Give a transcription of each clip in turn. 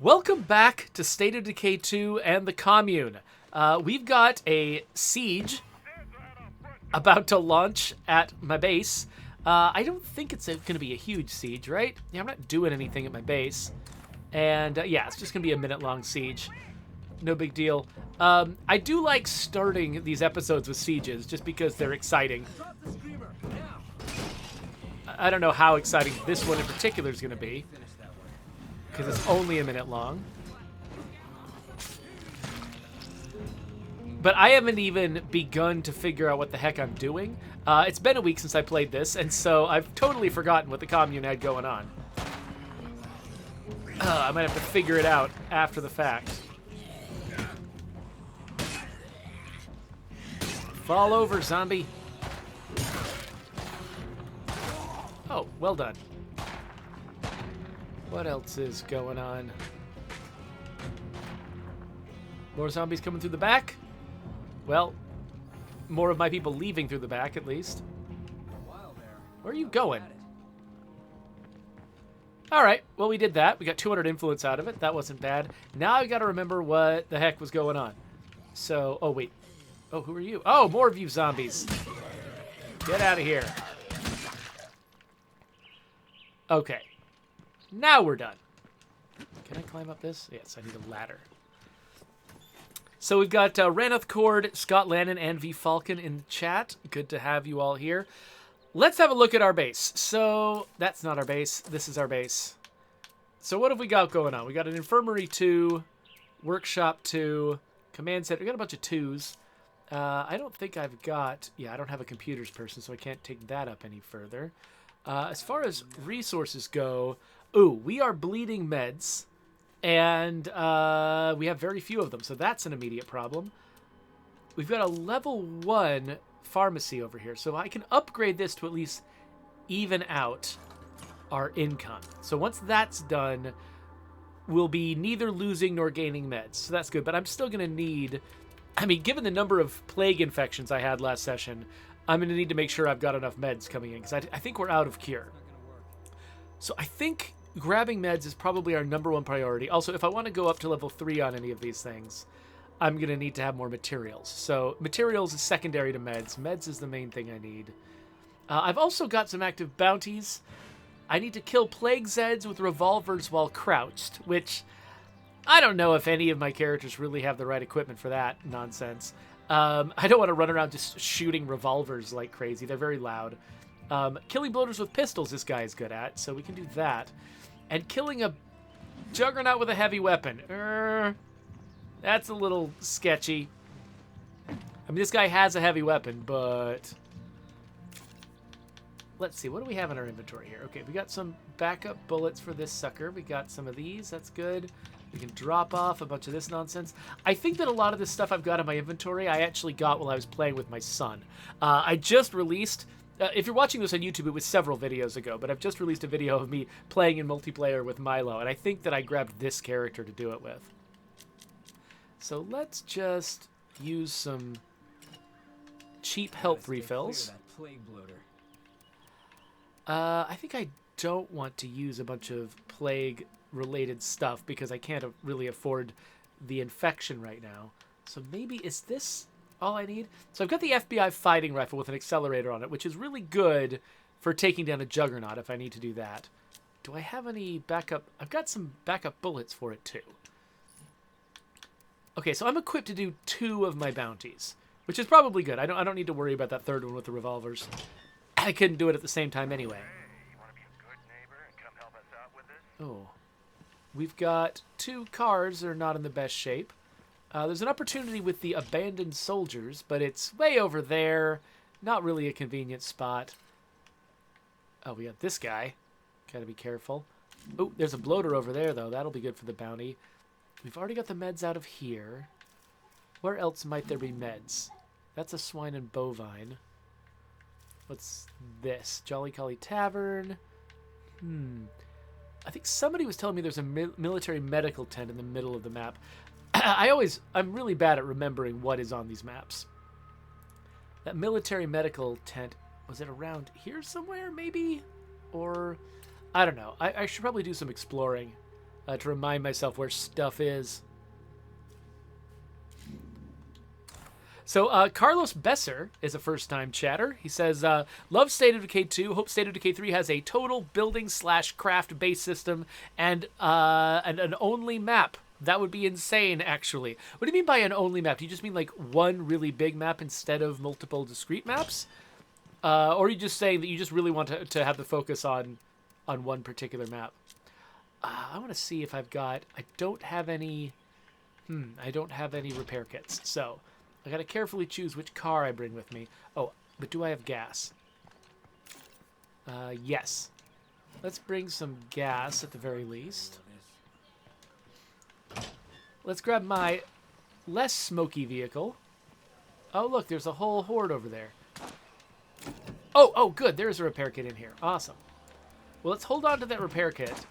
Welcome back to State of Decay 2 and the Commune. We've got a siege about to launch at my base. I don't think it's going to be a huge siege, right? Yeah, I'm not doing anything at my base. And yeah, it's just going to be a minute-long siege. No big deal. I do like starting these episodes with sieges just because they're exciting. I don't know how exciting this one in particular is going to be, because it's only a minute long. But I haven't even begun to figure out what the heck I'm doing. It's been a week since I played this, and so I've totally forgotten what the Commune had going on. I might have to figure it out after the fact. Fall over, zombie. Oh, well done. What else is going on? More zombies coming through the back? Well, more of my people leaving through the back, at least. Where are you going? Alright, well, we did that. We got 200 influence out of it. That wasn't bad. Now I gotta remember what the heck was going on. So, oh, wait. Oh, who are you? Oh, more of you zombies. Get out of here. Okay. Now we're done. Can I climb up this? Yes, I need a ladder. So we've got Raneth Cord, Scott Lannon, and V Falcon in the chat. Good to have you all here. Let's have a look at our base. So that's not our base. This is our base. So what have we got going on? We got an Infirmary 2, Workshop 2, Command Center. We got a bunch of 2s. I don't think I've got... Yeah, I don't have a computers person, so I can't take that up any further. As far as resources go... Ooh, we are bleeding meds. And we have very few of them, so that's an immediate problem. We've got a level 1 pharmacy over here, so I can upgrade this to at least even out our income. So once that's done, we'll be neither losing nor gaining meds, so that's good. But I'm still going to need... I mean, given the number of plague infections I had last session, I'm going to need to make sure I've got enough meds coming in, because I think we're out of cure. So I think grabbing meds is probably our #1 priority. Also, if I want to go up to level 3 on any of these things, I'm going to need to have more materials. So materials is secondary to meds. Meds is the main thing I need. I've also got some active bounties. I need to kill plague Zeds with revolvers while crouched, which I don't know if any of my characters really have the right equipment for that nonsense. I don't want to run around just shooting revolvers like crazy. They're very loud. Killing bloaters with pistols this guy is good at, so we can do that. And killing a juggernaut with a heavy weapon. That's a little sketchy. I mean, this guy has a heavy weapon, but... Let's see, what do we have in our inventory here? Okay, we got some backup bullets for this sucker. We got some of these, that's good. We can drop off a bunch of this nonsense. I think that a lot of this stuff I've got in my inventory, I actually got while I was playing with my son. I just released... if you're watching this on YouTube, it was several videos ago, but I've just released a video of me playing in multiplayer with Milo, and I think that I grabbed this character to do it with. So let's just use some cheap health refills. I think I don't want to use a bunch of plague-related stuff because I can't really afford the infection right now. So maybe, is this... all I need? So I've got the FBI fighting rifle with an accelerator on it, which is really good for taking down a juggernaut if I need to do that. Do I have any backup? I've got some backup bullets for it too. Okay, so I'm equipped to do 2 of my bounties, which is probably good. I don't need to worry about that third one with the revolvers. I couldn't do it at the same time anyway. Hey, you want to be a good neighbor and come help us out with this? Oh. We've got 2 cars that are not in the best shape. There's an opportunity with the abandoned soldiers, but it's way over there. Not really a convenient spot. Oh, we got this guy. Gotta be careful. Oh, there's a bloater over there, though. That'll be good for the bounty. We've already got the meds out of here. Where else might there be meds? That's a swine and bovine. What's this? Jolly Collie Tavern. I think somebody was telling me there's a military medical tent in the middle of the map. I'm really bad at remembering what is on these maps. That military medical tent, was it around here somewhere, maybe? Or, I don't know. I should probably do some exploring. to remind myself where stuff is. So Carlos Besser is a first-time chatter. He says, love State of Decay 2. Hope State of Decay 3 has a total building/craft base system and an only map. That would be insane, actually. What do you mean by an only map? Do you just mean like one really big map instead of multiple discrete maps? Or are you just saying that you just really want to have the focus on one particular map? I want to see if I've got... I don't have any repair kits, so... I gotta carefully choose which car I bring with me. Oh, but do I have gas? Yes. Let's bring some gas at the very least. Let's grab my less smoky vehicle. Oh, look, there's a whole horde over there. Oh, good. There's a repair kit in here. Awesome. Well, let's hold on to that repair kit.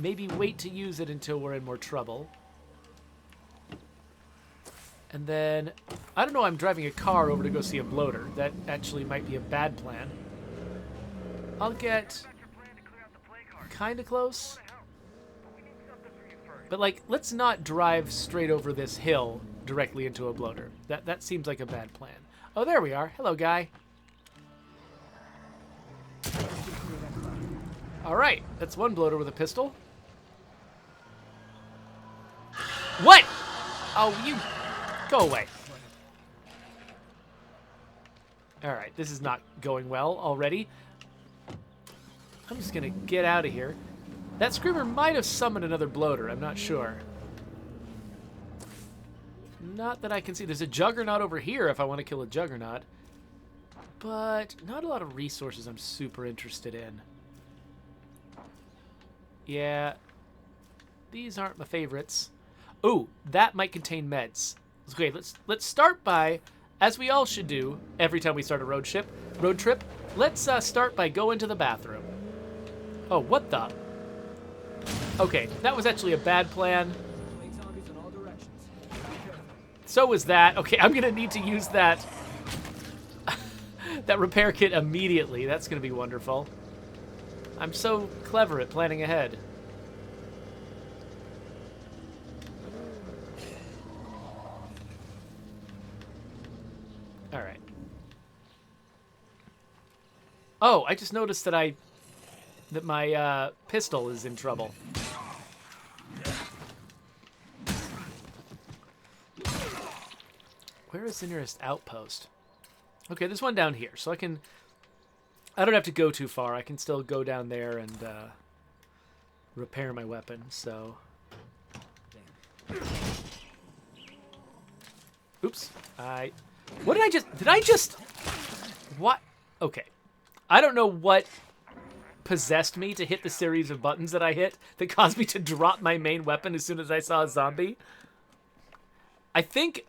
Maybe wait to use it until we're in more trouble. And then, I don't know, I'm driving a car over to go see a bloater. That actually might be a bad plan. I'll get kind of close. But, like, let's not drive straight over this hill directly into a bloater. That seems like a bad plan. Oh, there we are. Hello, guy. All right, that's one bloater with a pistol. What? Oh, you... Go away. Alright, this is not going well already. I'm just gonna get out of here. That screamer might have summoned another bloater, I'm not sure. Not that I can see. There's a juggernaut over here if I want to kill a juggernaut. But not a lot of resources I'm super interested in. Yeah. These aren't my favorites. Ooh, that might contain meds. Okay, let's start by, as we all should do every time we start a road trip, let's start by going to the bathroom. Oh, what the? Okay, that was actually a bad plan. So was that. Okay, I'm gonna need to use that that repair kit immediately. That's gonna be wonderful. I'm so clever at planning ahead. All right. Oh, I just noticed that my pistol is in trouble. Where is the nearest outpost? Okay, there's one down here, so I don't have to go too far. I can still go down there and repair my weapon. So, oops, what did I just, what? Okay. I don't know what possessed me to hit the series of buttons that I hit that caused me to drop my main weapon as soon as I saw a zombie. I think,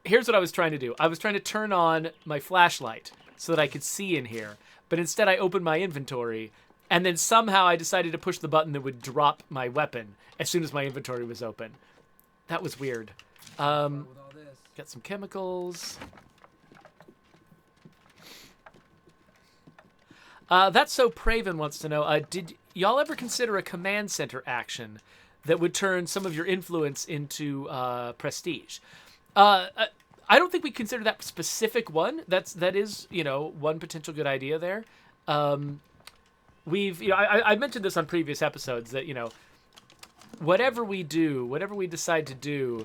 here's what I was trying to do. I was trying to turn on my flashlight so that I could see in here, but instead I opened my inventory, and then somehow I decided to push the button that would drop my weapon as soon as my inventory was open. That was weird. Got some chemicals. That's so Praven wants to know, did y'all ever consider a command center action that would turn some of your influence into prestige? I don't think we consider that specific one. That is, one potential good idea there. I mentioned this on previous episodes that, whatever we decide to do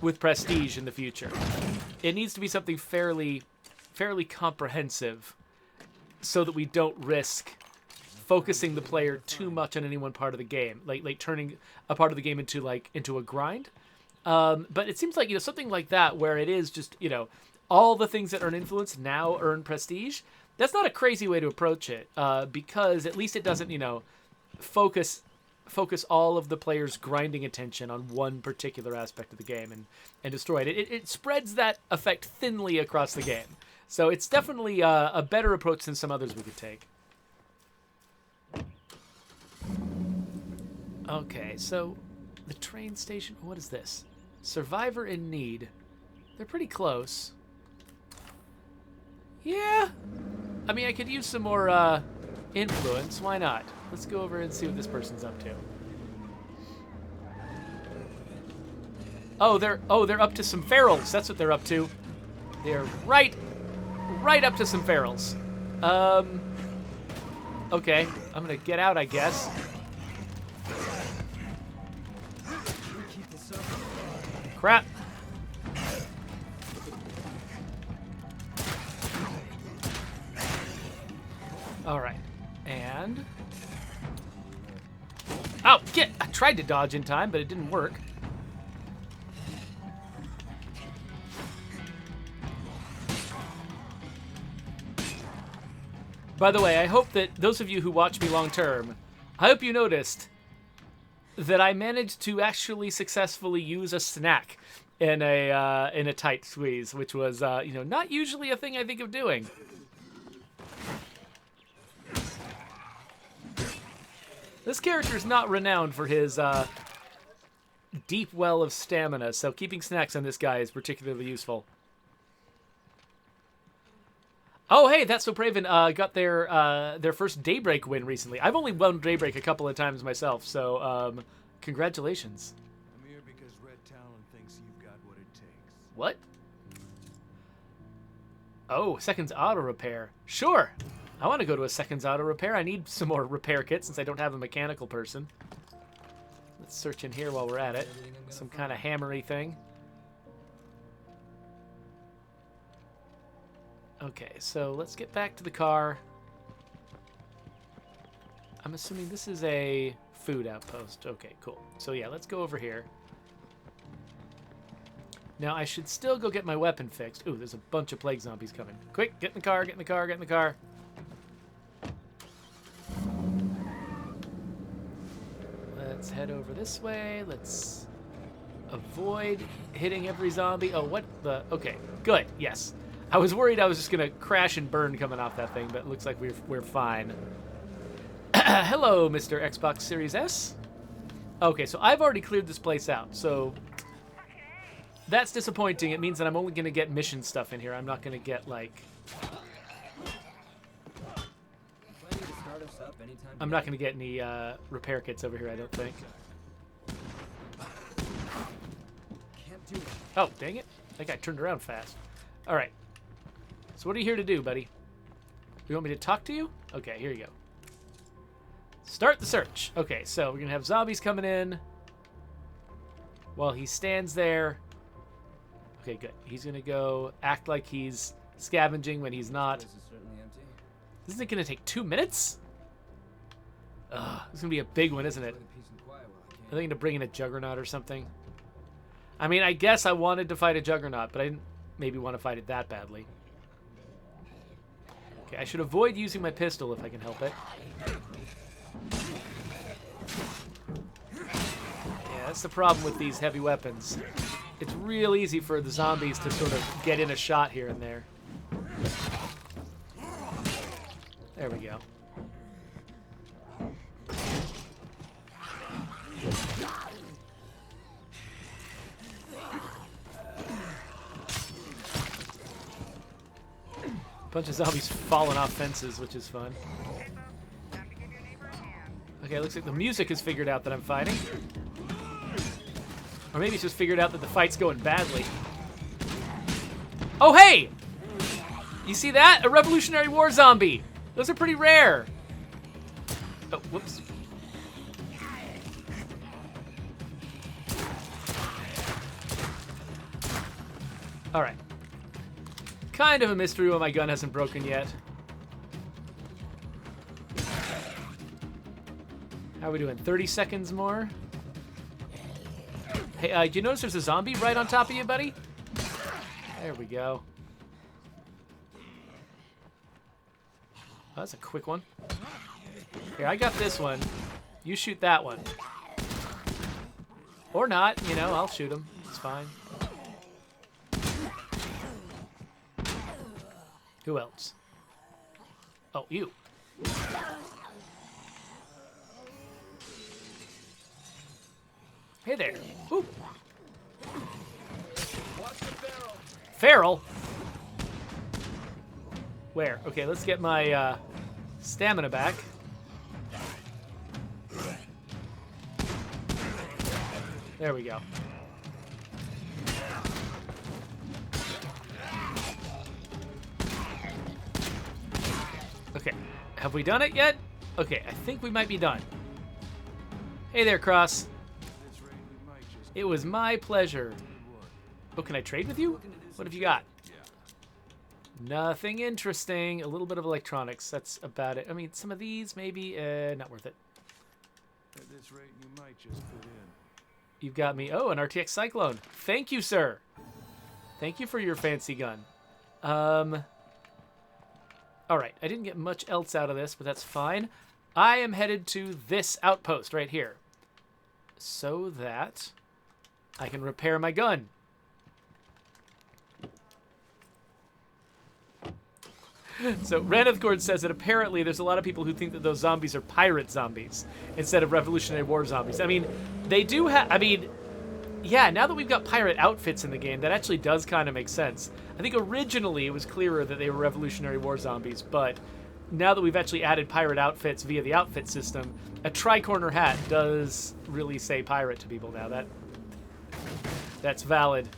with prestige in the future, it needs to be something fairly comprehensive so that we don't risk focusing the player too much on any one part of the game, like turning a part of the game into a grind. But it seems like, something like that where it is just, all the things that earn influence now earn prestige. That's not a crazy way to approach it, because at least it doesn't, focus all of the players' grinding attention on one particular aspect of the game and destroy it. It spreads that effect thinly across the game. So it's definitely a better approach than some others we could take. Okay, so the train station, what is this? Survivor in need. They're pretty close. Yeah. I mean, I could use some more influence. Why not? Let's go over and see what this person's up to. Oh, they're up to some ferals. That's what they're up to. They're right up to some ferals. Okay, I'm gonna get out, I guess. Crap. All right, and oh, get! I tried to dodge in time, but it didn't work. By the way, I hope that those of you who watch me long term, I hope you noticed that I managed to actually successfully use a snack in a tight squeeze, which was not usually a thing I think of doing. This character is not renowned for his deep well of stamina, so keeping snacks on this guy is particularly useful. Oh, hey, That's So Praven got their first Daybreak win recently. I've only won Daybreak a couple of times myself, so congratulations. I'm here because Red Talon thinks you've got what it takes. What? Oh, Seconds Auto Repair. Sure. I want to go to a Seconds Auto Repair. I need some more repair kits since I don't have a mechanical person. Let's search in here while we're at it. Some kind of hammery thing. Okay, so let's get back to the car. I'm assuming this is a food outpost. Okay, cool. So yeah, let's go over here. Now, I should still go get my weapon fixed. Ooh, there's a bunch of plague zombies coming. Quick, get in the car, get in the car, get in the car. Let's head over this way. Let's avoid hitting every zombie. Oh, what the? Okay, good, yes. I was worried I was just going to crash and burn coming off that thing, but it looks like we're fine. Hello, Mr. Xbox Series S. Okay, so I've already cleared this place out, so that's disappointing. It means that I'm only going to get mission stuff in here. I'm not going to get, like... I'm not going to get any repair kits over here, I don't think. Oh, dang it. That guy turned around fast. All right. So what are you here to do, buddy? You want me to talk to you? Okay, here you go. Start the search. Okay, so we're going to have zombies coming in while he stands there. Okay, good. He's going to go act like he's scavenging when he's not. Isn't it going to take 2 minutes? Ugh, this is going to be a big one, isn't it? Are they going to bring in a Juggernaut or something? I mean, I guess I wanted to fight a Juggernaut, but I didn't maybe want to fight it that badly. Okay, I should avoid using my pistol if I can help it. Yeah, that's the problem with these heavy weapons. It's real easy for the zombies to sort of get in a shot here and there. There we go. Bunch of zombies falling off fences, which is fun. Okay, looks like the music has figured out that I'm fighting. Or maybe it's just figured out that the fight's going badly. Oh, hey! You see that? A Revolutionary War zombie! Those are pretty rare. Oh, whoops. Alright. Kind of a mystery why my gun hasn't broken yet. How are we doing? 30 seconds more? Hey, do you notice there's a zombie right on top of you, buddy? There we go. Oh, that's a quick one. Here, I got this one. You shoot that one. Or not, you know, I'll shoot him. It's fine. Who else? Oh, you. Hey there. Woo. Feral? Where? Okay, let's get my stamina back. There we go. Have we done it yet? Okay, I think we might be done. Hey there, Cross. At this rate, we might just It was my pleasure. do what? Oh, can I trade with you? What have you got? Yeah. Nothing interesting. A little bit of electronics. That's about it. I mean, some of these, maybe. Not worth it. At this rate, you might just fit in. You've got me. Oh, an RTX Cyclone. Thank you, sir. Thank you for your fancy gun. All right. I didn't get much else out of this, but that's fine. I am headed to this outpost right here so that I can repair my gun. So Ranithcord says that apparently there's a lot of people who think that those zombies are pirate zombies instead of Revolutionary War zombies. I mean, they do have... I mean, yeah, now that we've got pirate outfits in the game, that actually does kind of make sense. I think originally it was clearer that they were Revolutionary War zombies, but now that we've actually added pirate outfits via the outfit system, a tri-corner hat does really say pirate to people now. That's valid.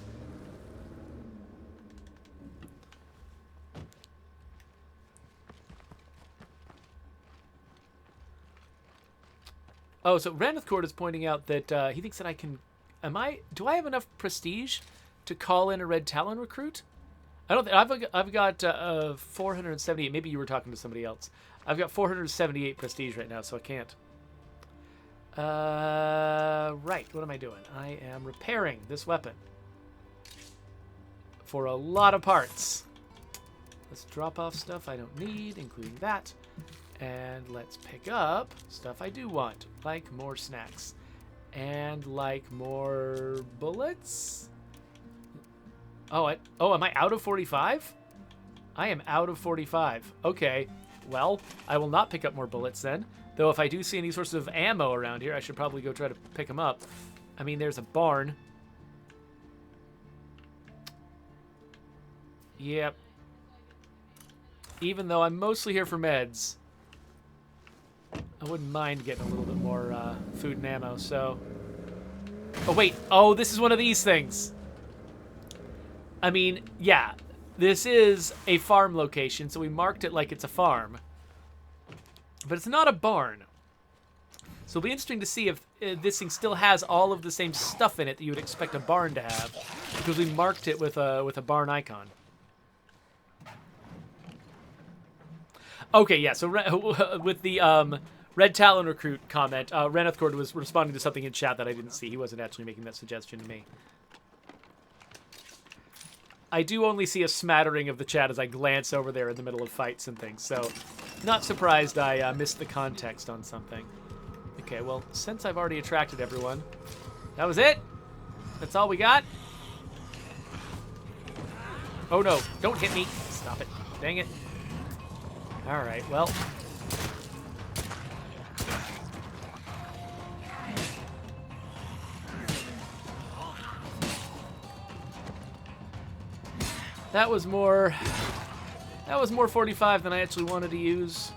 Oh, so Ranithcord is pointing out that he thinks that I can... Do I have enough prestige to call in a Red Talon recruit? I don't think... I've got 478. Maybe you were talking to somebody else. I've got 478 prestige right now, so I can't. Right. What am I doing? I am repairing this weapon. For a lot of parts. Let's drop off stuff I don't need, including that. And let's pick up stuff I do want, like more snacks. And like more bullets? Oh, am I out of 45? I am out of 45. Okay, well, I will not pick up more bullets then. Though if I do see any sorts of ammo around here, I should probably go try to pick them up. I mean, there's a barn. Yep. Even though I'm mostly here for meds, I wouldn't mind getting a little bit more food and ammo, so... Oh, wait. Oh, this is one of these things. I mean, yeah. This is a farm location, so we marked it like it's a farm. But it's not a barn. So it'll be interesting to see if this thing still has all of the same stuff in it that you would expect a barn to have, because we marked it with a barn icon. Okay, yeah, so with the Red Talon recruit comment, Ranithcord was responding to something in chat that I didn't see. He wasn't actually making that suggestion to me. I do only see a smattering of the chat as I glance over there in the middle of fights and things, so not surprised I missed the context on something. Okay, well, since I've already attracted everyone, that was it? That's all we got? Oh no, don't hit me. Stop it. Dang it. Alright, well. That was more 45 than I actually wanted to use.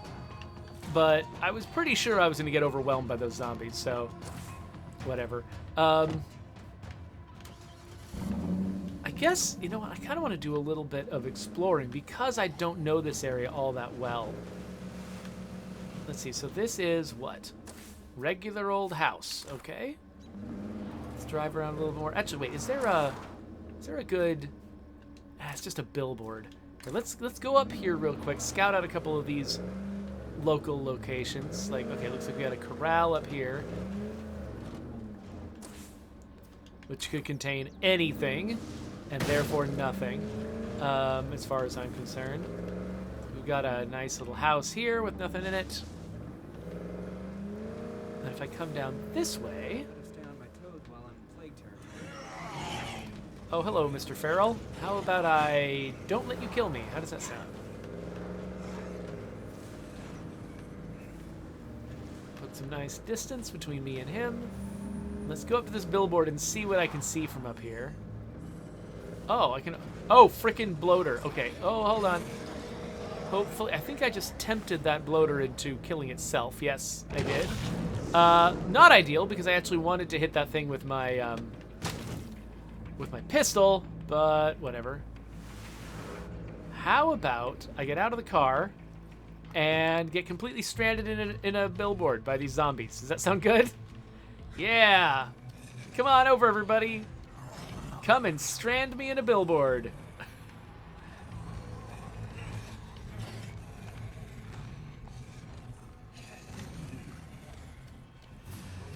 But I was pretty sure I was going to get overwhelmed by those zombies, so whatever. I guess, you know what, I kind of want to do a little bit of exploring because I don't know this area all that well. Let's see, so this is what? Regular old house, okay. Let's drive around a little more. Actually, wait, is there a good... it's just a billboard. Here, let's go up here real quick, scout out a couple of these local locations. Like, okay, looks like we got a corral up here, which could contain anything, and therefore nothing, as far as I'm concerned. We've got a nice little house here with nothing in it. And if I come down this way... Stay on my toes while I'm plague terror. Oh, hello, Mr. Farrell. How about I don't let you kill me? How does that sound? Put some nice distance between me and him. Let's go up to this billboard and see what I can see from up here. Oh, I can... Oh, frickin' bloater. Okay. Oh, hold on. Hopefully... I think I just tempted that bloater into killing itself. Yes, I did. Not ideal, because I actually wanted to hit that thing with my pistol, but whatever. How about I get out of the car, and get completely stranded in a billboard by these zombies. Does that sound good? Yeah. Come on over, everybody. Come and strand me in a billboard.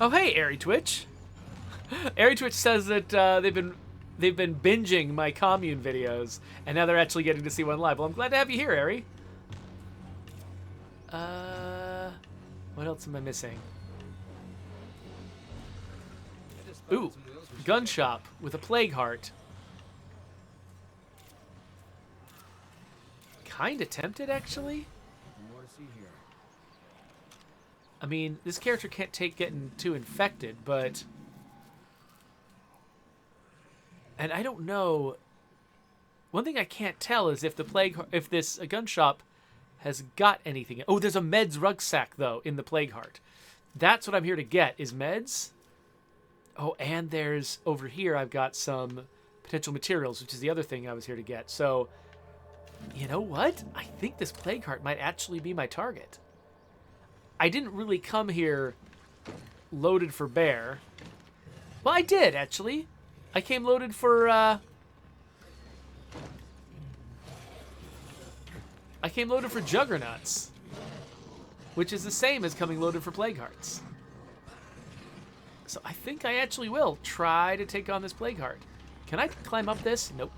Oh, hey, Airy Twitch. Airy Twitch says that they've been binging my Commune videos, and now they're actually getting to see one live. Well, I'm glad to have you here, Airy. What else am I missing? Ooh, gun shop with a plague heart. Kinda tempted, actually. More to see here. I mean, this character can't take getting too infected, but... And I don't know... One thing I can't tell is if this gun shop has got anything. Oh, there's a meds rucksack, though, in the plague heart. That's what I'm here to get, is meds. Oh, and there's... Over here, I've got some potential materials, which is the other thing I was here to get. So, you know what? I think this plague heart might actually be my target. I didn't really come here loaded for bear. Well, I did, actually. I came loaded for, I came loaded for juggernauts. Which is the same as coming loaded for plague hearts. So I think I actually will try to take on this plague heart. Can I climb up this? Nope.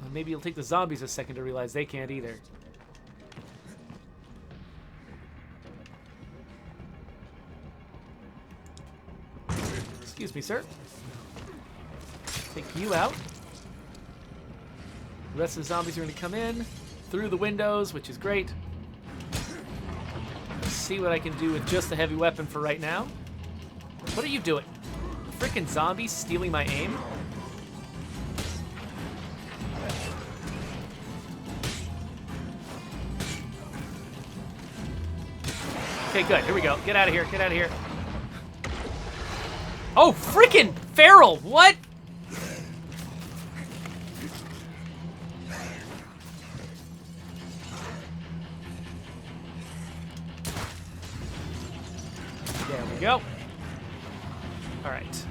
Well, maybe it'll take the zombies a second to realize they can't either. Excuse me, sir. Take you out. The rest of the zombies are going to come in through the windows, which is great. Let's see what I can do with just a heavy weapon for right now. What are you doing? Frickin' zombies stealing my aim? Okay, good. Here we go. Get out of here. Get out of here. Oh, freaking feral! What? There we go. All right.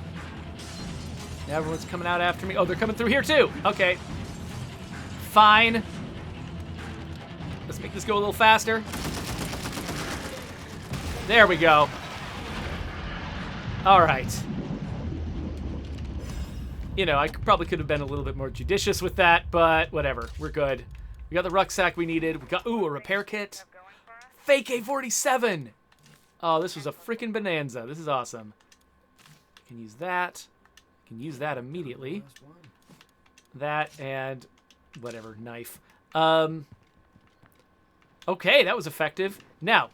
Now everyone's coming out after me. Oh, they're coming through here too. Okay. Fine. Let's make this go a little faster. There we go. All right. You know, I probably could have been a little bit more judicious with that, but whatever. We're good. We got the rucksack we needed. We got, ooh, a repair kit. Fake A47. Oh, this was a freaking bonanza. This is awesome. I can use that. I can use that immediately. That and whatever, knife. Okay, that was effective. Now,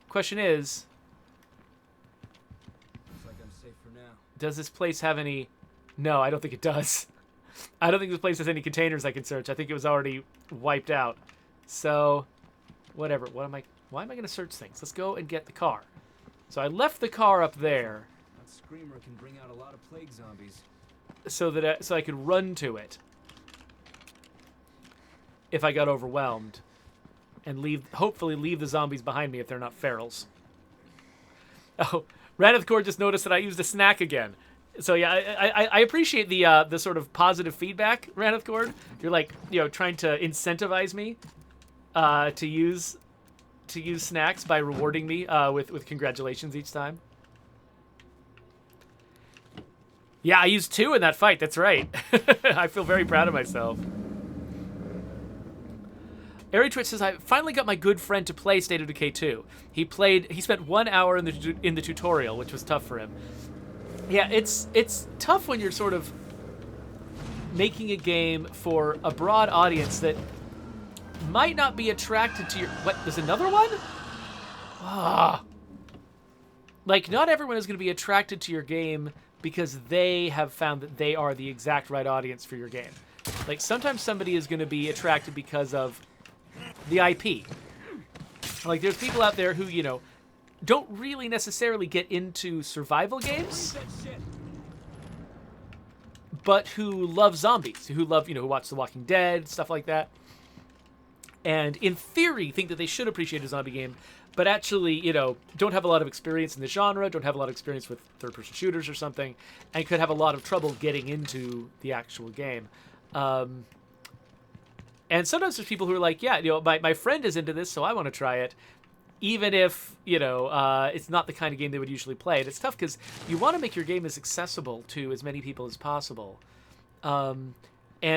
question is, Looks like I'm safe for now. does this place have any... No, I don't think it does. I don't think this place has any containers I can search. I think it was already wiped out. So, whatever. Why am I going to search things? Let's go and get the car. So I left the car up there That screamer can bring out a lot of plague zombies. so that I could run to it if I got overwhelmed and hopefully leave the zombies behind me if they're not ferals. Oh, Raneth Core just noticed that I used a snack again. So yeah, I appreciate the sort of positive feedback, Raneth Cord. You're like, you know, trying to incentivize me to use snacks by rewarding me with congratulations each time. Yeah, I used 2 in that fight. That's right. I feel very proud of myself. Airy Twitch says, I finally got my good friend to play State of Decay 2. He spent 1 hour in the tutorial, which was tough for him. Yeah, it's tough when you're sort of making a game for a broad audience that might not be attracted to your... What, there's another one? Ah. Like, not everyone is going to be attracted to your game because they have found that they are the exact right audience for your game. Like, sometimes somebody is going to be attracted because of the IP. Like, there's people out there who, you know, don't really necessarily get into survival games, but who love zombies, who love, you know, who watch The Walking Dead, stuff like that. and in theory think that they should appreciate a zombie game, but actually, you know, don't have a lot of experience in the genre, don't have a lot of experience with third-person shooters or something, and could have a lot of trouble getting into the actual game. And sometimes there's people who are like, yeah, you know, my friend is into this, so I want to try it, even if, you know, it's not the kind of game they would usually play. And it's tough because you want to make your game as accessible to as many people as possible. And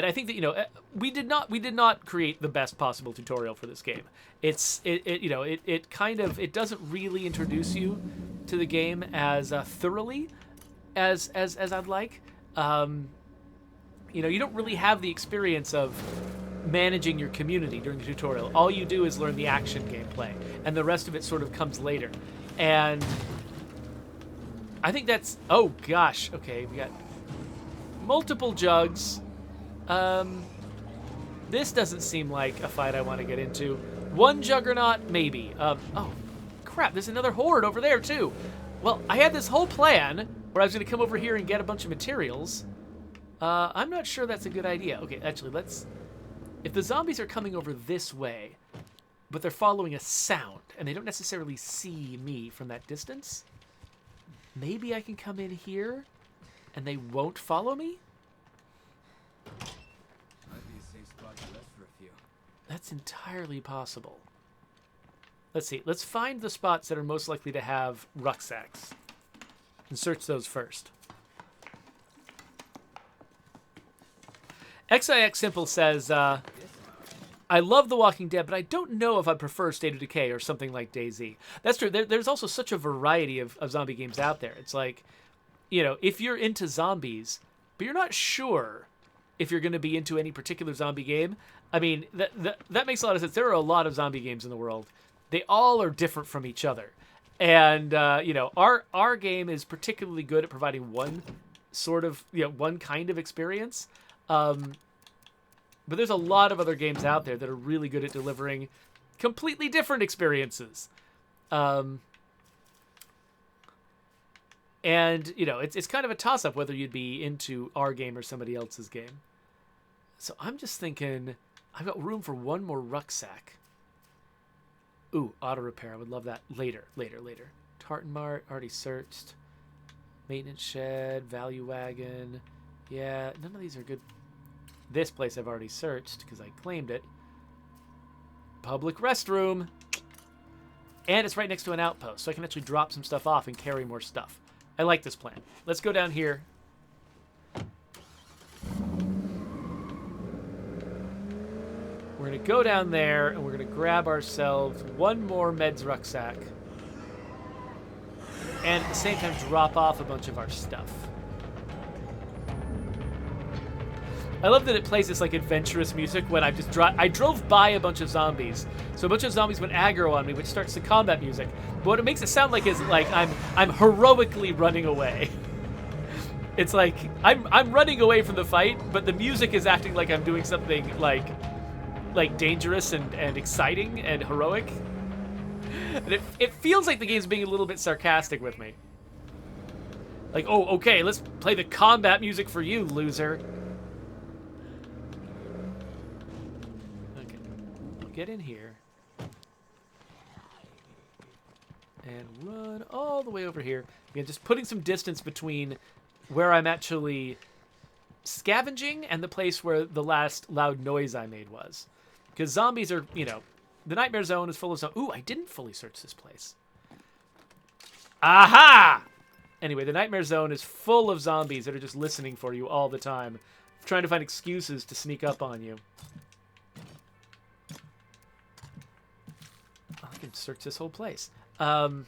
I think that, you know, we did not create the best possible tutorial for this game. It kind of, it doesn't really introduce you to the game as thoroughly as I'd like. You know, you don't really have the experience of managing your community during the tutorial. All you do is learn the action gameplay, and the rest of it sort of comes later. And I think that's, oh gosh, okay, we got multiple jugs. This doesn't seem like a fight I want to get into. One juggernaut, maybe. Oh, crap, there's another horde over there too. Well, I had this whole plan where I was going to come over here and get a bunch of materials. I'm not sure that's a good idea. Okay, actually, let's... If the zombies are coming over this way, but they're following a sound, and they don't necessarily see me from that distance, maybe I can come in here, and they won't follow me? Might be a safe spot to rest for a few. That's entirely possible. Let's see. Let's find the spots that are most likely to have rucksacks, and search those first. XIX Simple says, I love The Walking Dead, but I don't know if I prefer State of Decay or something like DayZ. That's true. There's also such a variety of zombie games out there. It's like, you know, if you're into zombies, but you're not sure if you're going to be into any particular zombie game, I mean, that makes a lot of sense. There are a lot of zombie games in the world. They all are different from each other. And, you know, our game is particularly good at providing one sort of, you know, one kind of experience. But there's a lot of other games out there that are really good at delivering completely different experiences. And, you know, it's kind of a toss-up whether you'd be into our game or somebody else's game. So I'm just thinking, I've got room for one more rucksack. Ooh, auto repair. I would love that. Later. Tartan Mart, already searched. Maintenance shed, value wagon. Yeah, none of these are good. This place I've already searched because I claimed it. Public restroom. And it's right next to an outpost, so I can actually drop some stuff off and carry more stuff. I like this plan. Let's go down here. We're going to go down there, and we're going to grab ourselves one more meds rucksack. And at the same time, drop off a bunch of our stuff. I love that it plays this like adventurous music when I just I drove by a bunch of zombies. So a bunch of zombies went aggro on me, which starts the combat music. But what it makes it sound like is like I'm heroically running away. It's like I'm running away from the fight, but the music is acting like I'm doing something like dangerous and exciting and heroic. And it feels like the game's being a little bit sarcastic with me. Like, oh, okay, let's play the combat music for you, loser. Get in here and run all the way over here. Again, just putting some distance between where I'm actually scavenging and the place where the last loud noise I made was. Because zombies are, you know, the Nightmare Zone is full of zombies. Ooh, I didn't fully search this place. Aha! Anyway, the Nightmare Zone is full of zombies that are just listening for you all the time, trying to find excuses to sneak up on you. I can search this whole place. And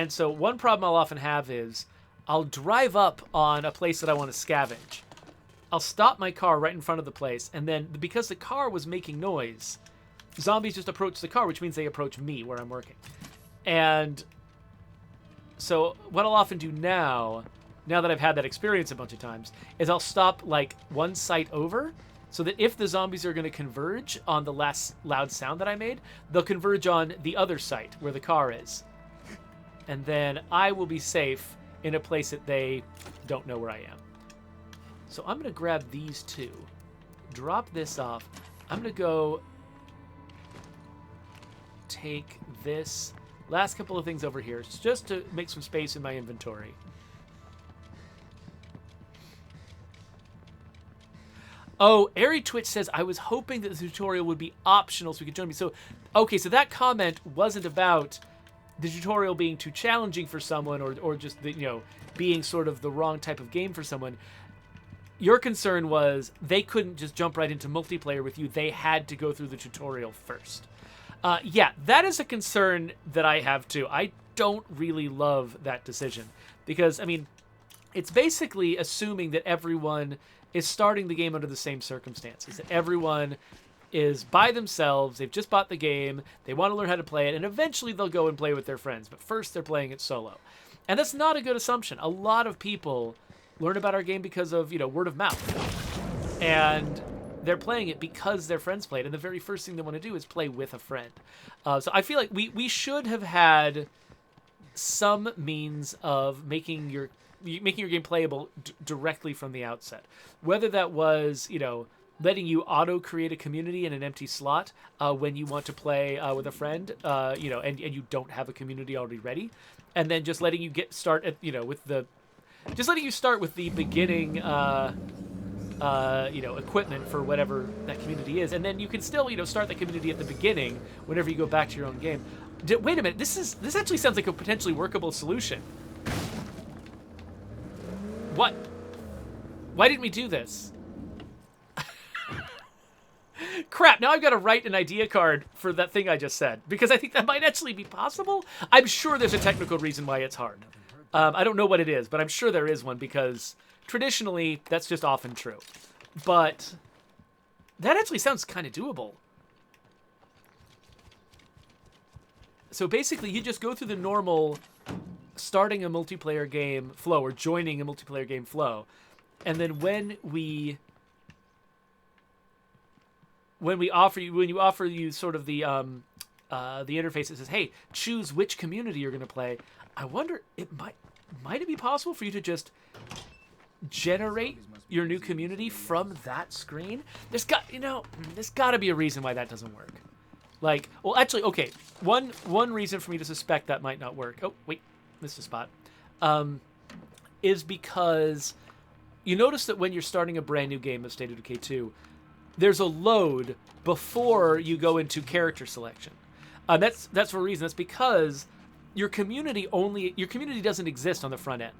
so one problem I'll often have is I'll drive up on a place that I want to scavenge. I'll stop my car right in front of the place, and then because the car was making noise, zombies just approach the car, which means they approach me where I'm working. And so what I'll often do now that I've had that experience a bunch of times, is I'll stop like one site over, so that if the zombies are going to converge on the last loud sound that I made, they'll converge on the other site where the car is. And then I will be safe in a place that they don't know where I am. So I'm going to grab these two, drop this off. I'm going to go take this last couple of things over here just to make some space in my inventory. Oh, Airy Twitch says, I was hoping that the tutorial would be optional so we could join me. So, okay, so that comment wasn't about the tutorial being too challenging for someone or just, the, being sort of the wrong type of game for someone. Your concern was they couldn't just jump right into multiplayer with you. They had to go through the tutorial first. Yeah, that is a concern that I have too. I don't really love that decision because, I mean, it's basically assuming that everyone is starting the game under the same circumstances, that everyone is by themselves, they've just bought the game, they want to learn how to play it, and eventually they'll go and play with their friends, but first they're playing it solo. And that's not a good assumption. A lot of people learn about our game because of, word of mouth. And they're playing it because their friends play it, and the very first thing they want to do is play with a friend. So I feel like we should have had some means of making your game playable directly from the outset. Whether that was, letting you auto-create a community in an empty slot when you want to play with a friend, and you don't have a community already ready, and then just letting you start with the beginning, equipment for whatever that community is, and then you can still, start the community at the beginning whenever you go back to your own game. Wait a minute, this actually sounds like a potentially workable solution. What? Why didn't we do this? Crap, now I've got to write an idea card for that thing I just said, because I think that might actually be possible. I'm sure there's a technical reason why it's hard. I don't know what it is, but I'm sure there is one, because traditionally, that's just often true. But that actually sounds kind of doable. So basically, you just go through the normal starting a multiplayer game flow or joining a multiplayer game flow, and then when you offer you sort of the interface that says, hey, choose which community you're going to play. I wonder, might it be possible for you to just generate your new community from that screen? There's got to be a reason why that doesn't work. Like, well, actually, okay, one reason for me to suspect that might not work. Oh, wait, missed a spot. Is because you notice that when you're starting a brand new game of State of Decay 2, there's a load before you go into character selection. That's for a reason. That's because your community doesn't exist on the front end.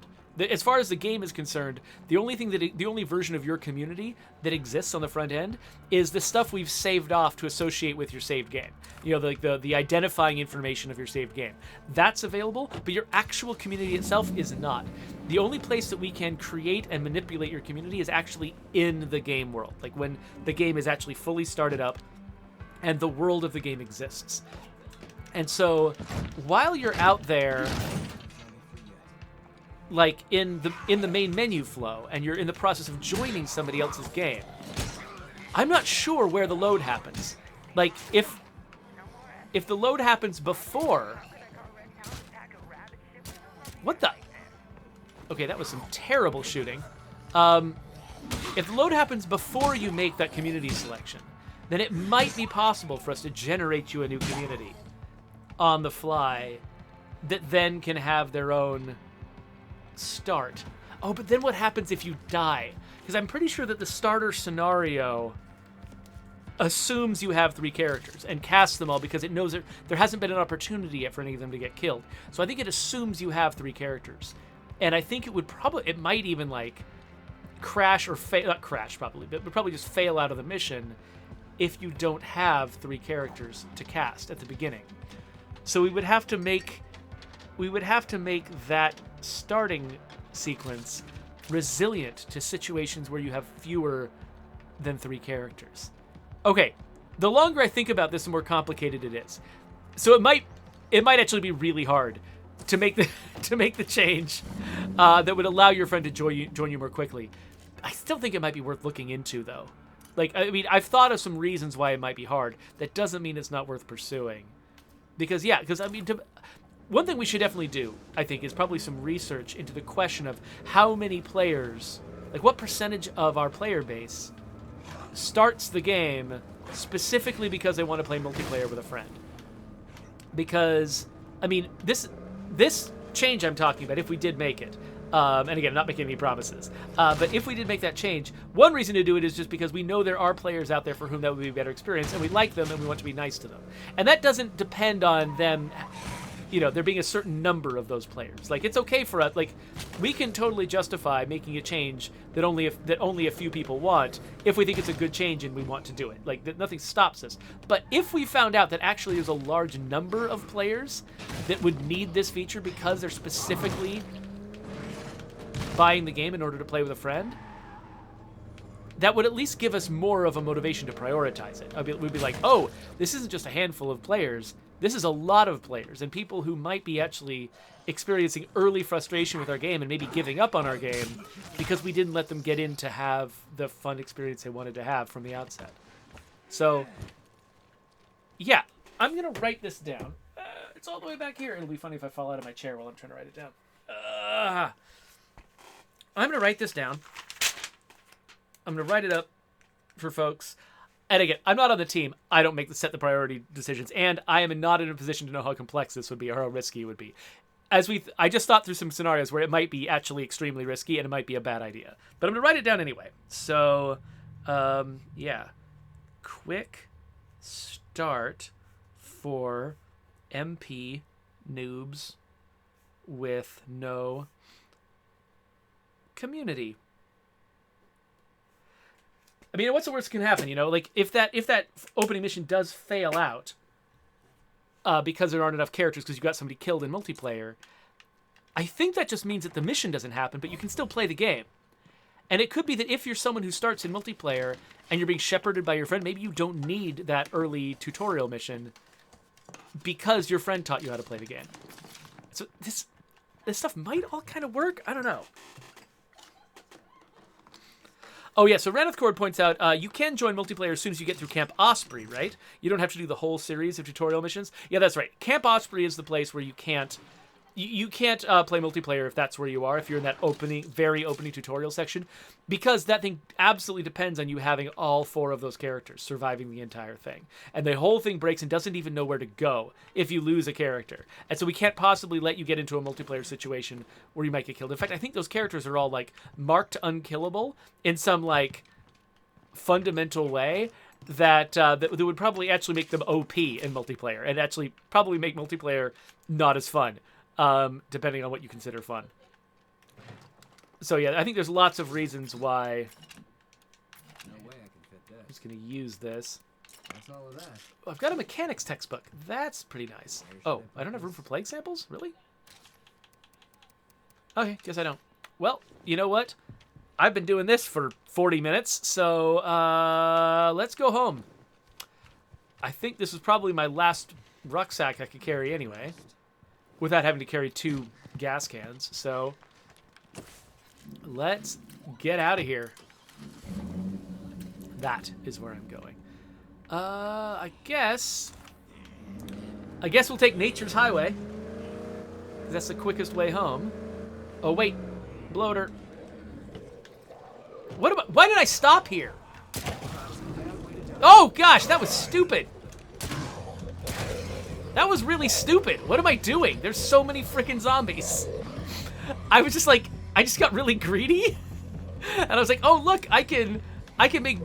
As far as the game is concerned, the only version of your community that exists on the front end is the stuff we've saved off to associate with your saved game. The identifying information of your saved game. That's available, but your actual community itself is not. The only place that we can create and manipulate your community is actually in the game world, like when the game is actually fully started up and the world of the game exists. And so, while you're out there, like in the main menu flow, and you're in the process of joining somebody else's game, I'm not sure where the load happens. Like, if the load happens before... What the... Okay, that was some terrible shooting. If the load happens before you make that community selection, then it might be possible for us to generate you a new community on the fly that then can have their own start. Oh, but then what happens if you die? Because I'm pretty sure that the starter scenario assumes you have 3 characters and casts them all because it knows that there hasn't been an opportunity yet for any of them to get killed. So I think it assumes you have 3 characters. And I think it might even like crash or fail, not crash probably, but would probably just fail out of the mission if you don't have 3 characters to cast at the beginning. So we would have to make that starting sequence resilient to situations where you have fewer than 3 characters. Okay, the longer I think about this, the more complicated it is. So it might actually be really hard to make the change that would allow your friend to join you more quickly. I still think it might be worth looking into, though. Like, I mean, I've thought of some reasons why it might be hard. That doesn't mean it's not worth pursuing. Because I mean, one thing we should definitely do, I think, is probably some research into the question of how many players, like what percentage of our player base starts the game specifically because they want to play multiplayer with a friend. Because, I mean, this change I'm talking about, if we did make it, and again, I'm not making any promises, but if we did make that change, one reason to do it is just because we know there are players out there for whom that would be a better experience, and we like them, and we want to be nice to them. And that doesn't depend on them, you know, there being a certain number of those players. Like, it's okay for us, like, we can totally justify making a change that only a few people want if we think it's a good change and we want to do it. Like, nothing stops us. But if we found out that actually there's a large number of players that would need this feature because they're specifically buying the game in order to play with a friend, that would at least give us more of a motivation to prioritize it. We'd be like, oh, this isn't just a handful of players. This is a lot of players, and people who might be actually experiencing early frustration with our game and maybe giving up on our game because we didn't let them get in to have the fun experience they wanted to have from the outset. So, yeah, I'm going to write this down. It's all the way back here. It'll be funny if I fall out of my chair while I'm trying to write it down. I'm going to write this down. I'm going to write it up for folks. And again, I'm not on the team. I don't set the priority decisions. And I am not in a position to know how complex this would be or how risky it would be. I just thought through some scenarios where it might be actually extremely risky and it might be a bad idea. But I'm going to write it down anyway. So, yeah. Quick start for MP noobs with no community. I mean, what's the worst that can happen? You know, like if that opening mission does fail out because there aren't enough characters because you got somebody killed in multiplayer, I think that just means that the mission doesn't happen, but you can still play the game. And it could be that if you're someone who starts in multiplayer and you're being shepherded by your friend, maybe you don't need that early tutorial mission because your friend taught you how to play the game. So this stuff might all kind of work. I don't know. Oh, yeah, so Raneth Cord points out, you can join multiplayer as soon as you get through Camp Osprey, right? You don't have to do the whole series of tutorial missions. Yeah, that's right. Camp Osprey is the place where you can't play multiplayer if that's where you are, if you're in that very opening tutorial section, because that thing absolutely depends on you having all 4 of those characters surviving the entire thing. And the whole thing breaks and doesn't even know where to go if you lose a character. And so we can't possibly let you get into a multiplayer situation where you might get killed. In fact, I think those characters are all, like, marked unkillable in some, like, fundamental way that would probably actually make them OP in multiplayer and actually probably make multiplayer not as fun. Depending on what you consider fun. So yeah, I think there's lots of reasons why. No way I can fit I'm this. just gonna use this. That's all of that. Oh, I've got a mechanics textbook. That's pretty nice. Oh, I don't have room for plague samples? Really? Okay, guess I don't. Well, you know what? I've been doing this for 40 minutes, so let's go home. I think this is probably my last rucksack I could carry anyway, without having to carry 2 gas cans. So let's get out of here. That is where I'm going. I guess we'll take Nature's Highway, 'cause that's the quickest way home. Oh wait, bloater. Why did I stop here? Oh gosh, that was stupid. That was really stupid. What am I doing? There's so many freaking zombies. I was just like, I just got really greedy. And I was like, oh look, I can make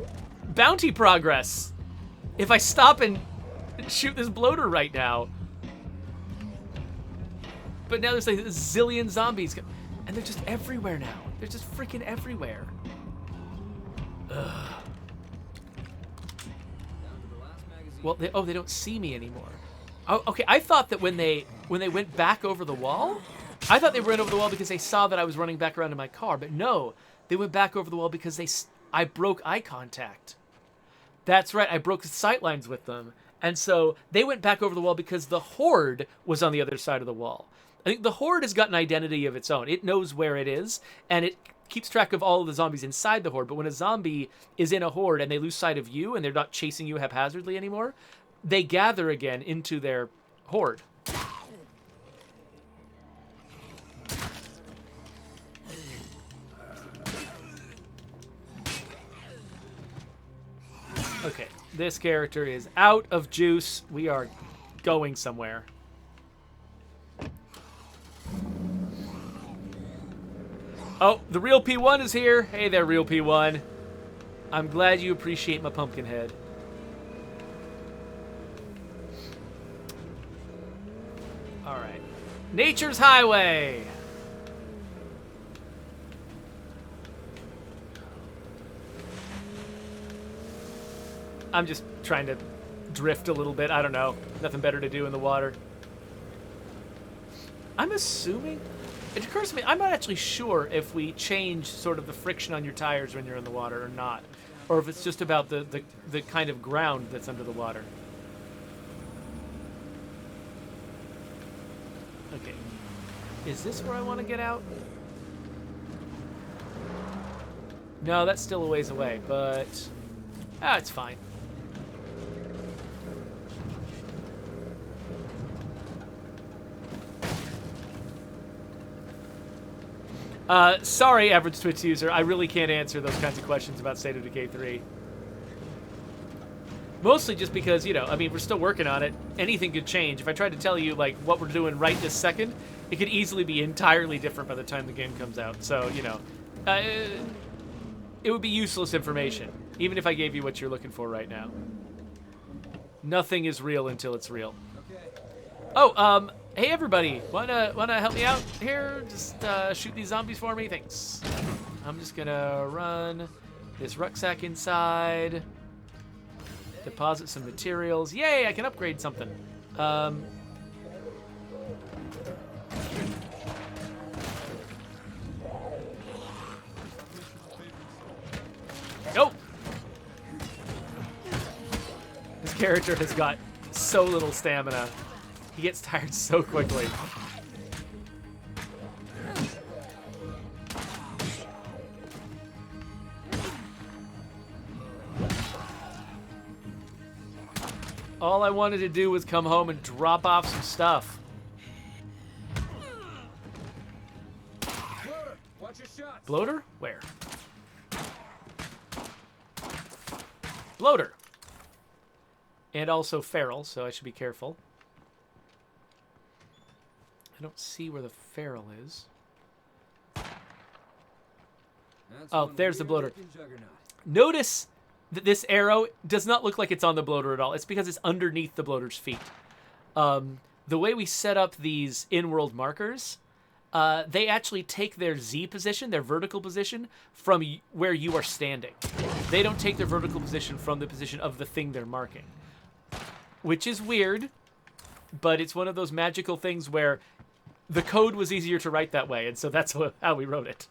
bounty progress if I stop and shoot this bloater right now. But now there's like a zillion zombies. And they're just everywhere now. They're just freaking everywhere. Ugh. Well, they don't see me anymore. Oh, okay, I thought that when they went back over the wall, I thought they went over the wall because they saw that I was running back around to my car. But no, they went back over the wall because I broke eye contact. That's right, I broke sight lines with them. And so they went back over the wall because the Horde was on the other side of the wall. I think the Horde has got an identity of its own. It knows where it is, and it keeps track of all of the zombies inside the Horde. But when a zombie is in a Horde and they lose sight of you and they're not chasing you haphazardly anymore, they gather again into their horde. Okay, this character is out of juice. We are going somewhere. Oh, the real P1 is here. Hey there, real P1. I'm glad you appreciate my pumpkin head. All right. Nature's Highway. I'm just trying to drift a little bit. I don't know. Nothing better to do in the water. I'm assuming... It occurs to me, I'm not actually sure if we change sort of the friction on your tires when you're in the water or not. Or if it's just about the kind of ground that's under the water. Okay. Is this where I want to get out? No, that's still a ways away, but... it's fine. Sorry, average Twitch user. I really can't answer those kinds of questions about State of Decay 3. Mostly just because, you know, I mean, we're still working on it. Anything could change. If I tried to tell you, like, what we're doing right this second, it could easily be entirely different by the time the game comes out. So, you know, it would be useless information, even if I gave you what you're looking for right now. Nothing is real until it's real. Oh, hey everybody, wanna help me out here? Just shoot these zombies for me, thanks. I'm just gonna run this rucksack inside, deposit some materials. Yay, I can upgrade something. Nope. This character has got so little stamina. He gets tired so quickly. All I wanted to do was come home and drop off some stuff. Bloater, watch your shots. Bloater? Where? Bloater. And also feral, so I should be careful. I don't see where the feral is. Oh, there's the bloater. Notice that this arrow does not look like it's on the bloater at all. It's because it's underneath the bloater's feet. The way we set up these in-world markers, they actually take their Z position, their vertical position, from where you are standing. They don't take their vertical position from the position of the thing they're marking. Which is weird, but it's one of those magical things where the code was easier to write that way, and so that's how we wrote it.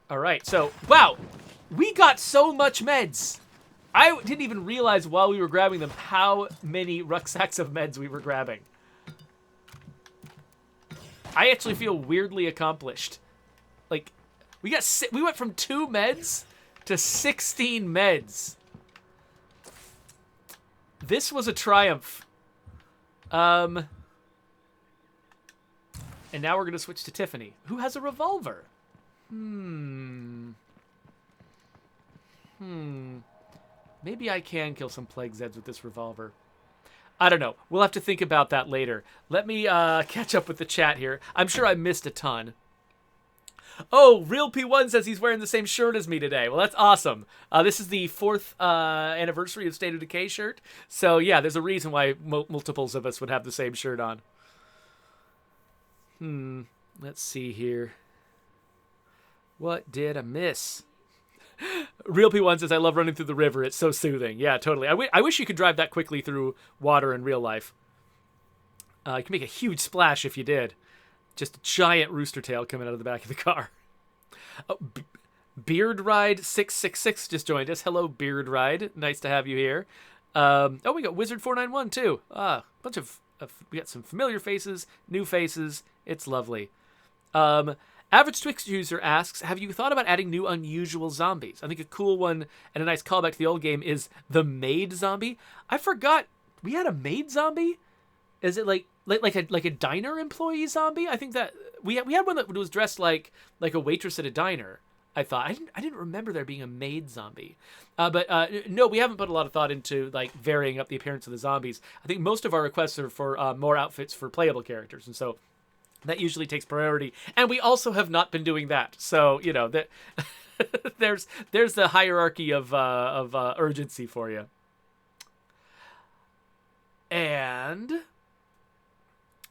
All right, so, wow, we got so much meds. I didn't even realize while we were grabbing them how many rucksacks of meds we were grabbing. I actually feel weirdly accomplished. Like, we went from 2 meds to 16 meds. This was a triumph. And now we're going to switch to Tiffany, who has a revolver. Maybe I can kill some Plague Zeds with this revolver. I don't know. We'll have to think about that later. Let me catch up with the chat here. I'm sure I missed a ton. Oh, Real P1 says he's wearing the same shirt as me today. Well, that's awesome. This is the 4th anniversary of State of Decay shirt. So, yeah, there's a reason why multiples of us would have the same shirt on. Let's see here. What did I miss? Real P1 says, I love running through the river. It's so soothing. Yeah, totally. I wish you could drive that quickly through water in real life. You can make a huge splash if you did. Just a giant rooster tail coming out of the back of the car. Oh, Beard Ride 666 just joined us. Hello, Beard Ride. Nice to have you here. Oh, we got Wizard 491 too. Bunch of we got some familiar faces, new faces. It's lovely. Average Twix user asks, have you thought about adding new unusual zombies? I think a cool one and a nice callback to the old game is the maid zombie. I forgot we had a maid zombie. Is it like a diner employee zombie? I think that we had one that was dressed like a waitress at a diner. I thought I didn't remember there being a maid zombie, but no, we haven't put a lot of thought into like varying up the appearance of the zombies. I think most of our requests are for more outfits for playable characters, and so that usually takes priority. And we also have not been doing that, so you know that there's the hierarchy of urgency for you. And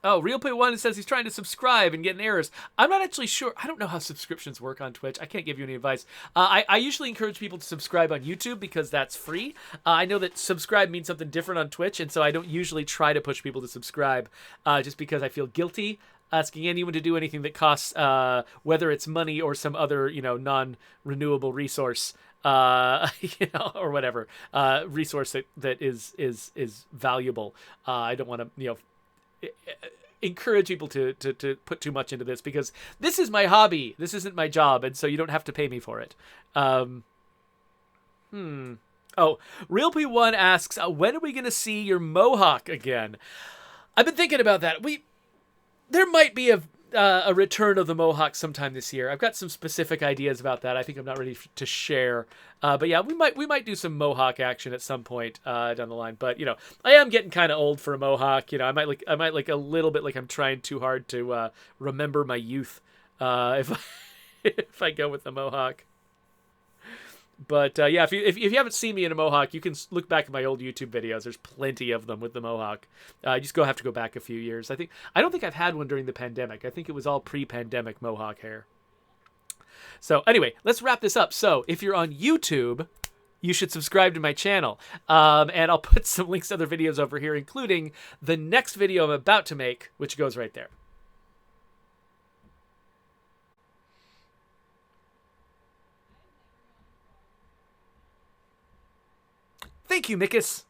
oh, RealPlay1 says he's trying to subscribe and getting errors. I'm not actually sure. I don't know how subscriptions work on Twitch. I can't give you any advice. I usually encourage people to subscribe on YouTube because that's free. I know that subscribe means something different on Twitch, and so I don't usually try to push people to subscribe just because I feel guilty asking anyone to do anything that costs, whether it's money or some other, non-renewable resource. Or whatever resource that is valuable. I don't want to, encourage people to put too much into this because this is my hobby. This isn't my job, and so you don't have to pay me for it. Oh, RealP1 asks, when are we going to see your mohawk again? I've been thinking about that. There might be a return of the mohawk sometime this year. I've got some specific ideas about that. I think I'm not ready to share. But yeah, we might do some mohawk action at some point down the line. But I am getting kind of old for a mohawk. I might look a little bit like I'm trying too hard to remember my youth if I go with the mohawk. But yeah, if you haven't seen me in a mohawk, you can look back at my old YouTube videos. There's plenty of them with the mohawk. You just have to go back a few years. I don't think I've had one during the pandemic. I think it was all pre-pandemic mohawk hair. So anyway, let's wrap this up. So if you're on YouTube, you should subscribe to my channel. And I'll put some links to other videos over here, including the next video I'm about to make, which goes right there. Thank you, Mikus.